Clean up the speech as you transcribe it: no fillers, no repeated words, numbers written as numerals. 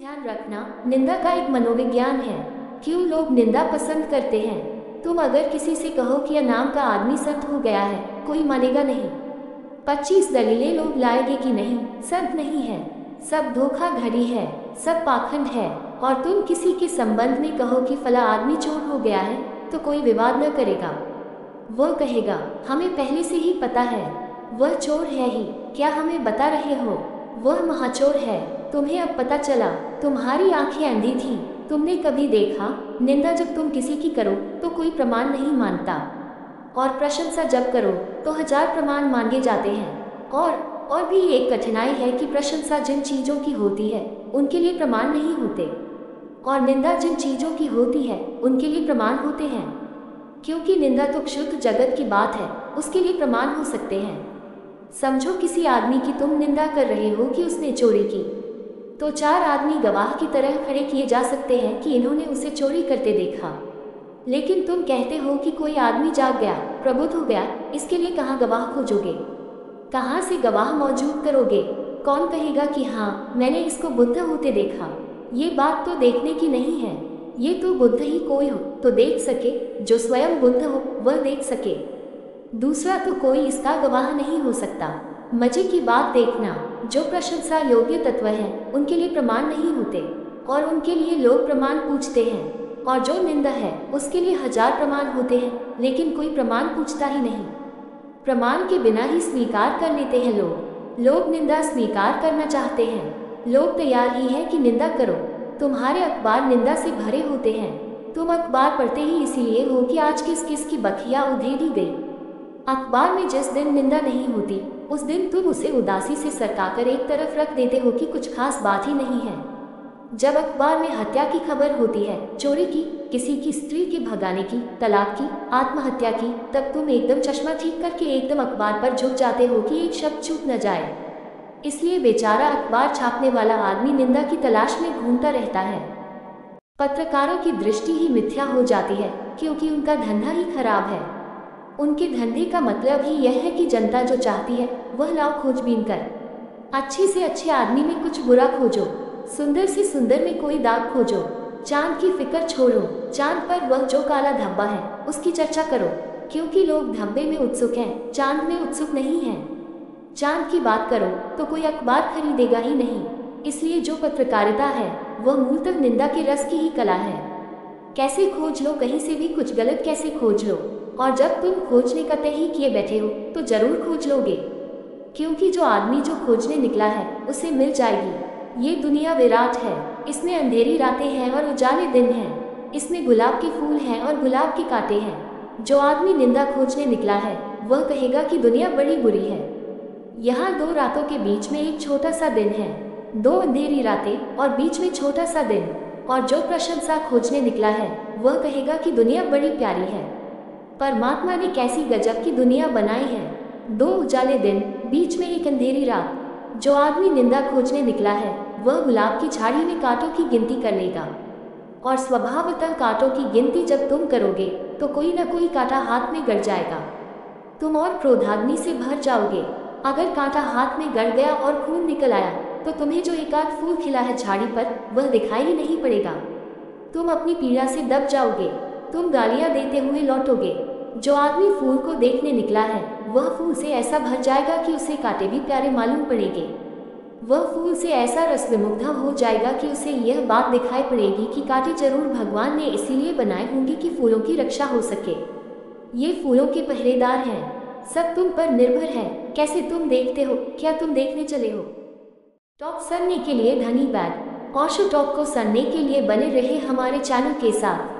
ध्यान रखना, निंदा का एक मनोविज्ञान है। क्यों लोग निंदा पसंद करते हैं? तुम अगर किसी से कहो कि यह नाम का आदमी संत हो गया है, कोई मानेगा नहीं। 25 दलीलें लोग लाएंगे कि नहीं, संत नहीं है, सब धोखाधड़ी है, सब पाखंड है। और तुम किसी के संबंध में कहो कि फला आदमी चोर हो गया है, तो कोई विवाद न करेगा। वह कहेगा, हमें पहले से ही पता है, वह चोर है ही, क्या हमें बता रहे हो? वह महाचोर है, तुम्हें अब पता चला, तुम्हारी आंखें अंधी थी, तुमने कभी देखा? निंदा जब तुम किसी की करो तो कोई प्रमाण नहीं मानता, और प्रशंसा जब करो तो 1000 प्रमाण मांगे जाते हैं। और भी एक कठिनाई है कि प्रशंसा जिन चीज़ों की होती है उनके लिए प्रमाण नहीं होते, और निंदा जिन चीज़ों की होती है उनके लिए प्रमाण होते हैं। क्योंकि निंदा तो क्षुद्र जगत की बात है, उसके लिए प्रमाण हो सकते हैं। समझो किसी आदमी की तुम निंदा कर रहे हो कि उसने चोरी की, तो 4 आदमी गवाह की तरह खड़े किए जा सकते हैं कि इन्होंने उसे चोरी करते देखा। लेकिन तुम कहते हो कि कोई आदमी जाग गया, प्रबुद्ध हो गया, इसके लिए कहाँ गवाह खोजोगे? कहाँ से गवाह मौजूद करोगे? कौन कहेगा कि हाँ, मैंने इसको बुद्ध होते देखा? ये बात तो देखने की नहीं है, ये तो बुद्ध ही कोई हो तो देख सके, जो स्वयं बुद्ध हो वह देख सके, दूसरा तो कोई इसका गवाह नहीं हो सकता। मजे की बात देखना, जो प्रशंसा योग्य तत्व हैं उनके लिए प्रमाण नहीं होते, और उनके लिए लोग प्रमाण पूछते हैं। और जो निंदा है उसके लिए 1000 प्रमाण होते हैं, लेकिन कोई प्रमाण पूछता ही नहीं। प्रमाण के बिना ही स्वीकार कर लेते हैं लोग निंदा स्वीकार करना चाहते हैं, लोग तैयार ही हैं कि निंदा करो। तुम्हारे अखबार निंदा से भरे होते हैं, तुम अखबार पढ़ते ही इसीलिए हो कि आज किस किस की बखिया उधेड़ी गई। अखबार में जिस दिन निंदा नहीं होती उस दिन तुम उसे उदासी से सरकाकर एक तरफ रख देते हो कि कुछ खास बात ही नहीं है। जब अखबार में हत्या की खबर होती है, चोरी की, किसी की स्त्री के भगाने की, तलाक की, आत्महत्या की, तब तुम एकदम चश्मा ठीक करके एकदम अखबार पर झुक जाते हो कि एक शब्द चूक न जाए। इसलिए बेचारा अखबार छापने वाला आदमी निंदा की तलाश में घूमता रहता है। पत्रकारों की दृष्टि ही मिथ्या हो जाती है, क्योंकि उनका धंधा ही खराब है। उनके धंधे का मतलब ही यह है कि जनता जो चाहती है वह लाओ खोजबीन कर। अच्छे से अच्छे आदमी में कुछ बुरा खोजो, सुंदर से सुंदर में कोई दाग खोजो, चांद की फिक्र छोड़ो, चांद पर वह जो काला धब्बा है उसकी चर्चा करो, क्योंकि लोग धब्बे में उत्सुक हैं, चांद में उत्सुक नहीं हैं। चांद की बात करो तो कोई अखबार खरीदेगा ही नहीं। इसलिए जो पत्रकारिता है वह मूलतः निंदा के रस की ही कला है। कैसे खोज लो, कहीं से भी कुछ गलत कैसे खोज लो, और जब तुम खोजने का तय ही किए बैठे हो तो जरूर खोज लोगे, क्योंकि जो आदमी जो खोजने निकला है उसे मिल जाएगी। ये दुनिया विराट है, इसमें अंधेरी रातें हैं और उजाले दिन हैं, इसमें गुलाब के फूल हैं और गुलाब के कांटे हैं। जो आदमी निंदा खोजने निकला है वह कहेगा कि दुनिया बड़ी बुरी है। यहाँ 2 रातों के बीच में एक छोटा सा दिन है, 2 अंधेरी रातें और बीच में छोटा सा दिन। और जो प्रशंसा खोजने निकला है वह कहेगा कि दुनिया बड़ी प्यारी है। परमात्मा ने कैसी गजब की दुनिया बनाई है, 2 उजाले दिन, बीच में एक अंधेरी रात। जो आदमी निंदा खोजने निकला है वह गुलाब की झाड़ी में कांटों की गिनती कर लेगा, और स्वभावतः कांटों की गिनती जब तुम करोगे तो कोई न कोई कांटा हाथ में गड़ जाएगा। तुम और क्रोधाग्नि से भर जाओगे। अगर कांटा हाथ में गड़ गया और खून निकल आया तो तुम्हें जो एक आध फूल खिला है झाड़ी पर वह दिखाई ही नहीं पड़ेगा। तुम अपनी पीड़ा से दब जाओगे, तुम गालियां देते हुए लौटोगे। जो आदमी फूल को देखने निकला है वह फूल से ऐसा भर जाएगा कि उसे कांटे भी प्यारे मालूम पड़ेंगे। वह फूल से ऐसा रस विमुग्ध हो जाएगा कि उसे यह बात दिखाई पड़ेगी कि कांटे जरूर भगवान ने इसीलिए बनाए होंगे कि फूलों की रक्षा हो सके। ये फूलों के पहरेदार हैं, सब तुम पर निर्भर है, कैसे तुम देखते हो, क्या तुम देखने चले हो। टॉक सुनने के लिए धन्यवाद। ओशो टॉक को सुनने के लिए बने रहे हमारे चैनल के साथ।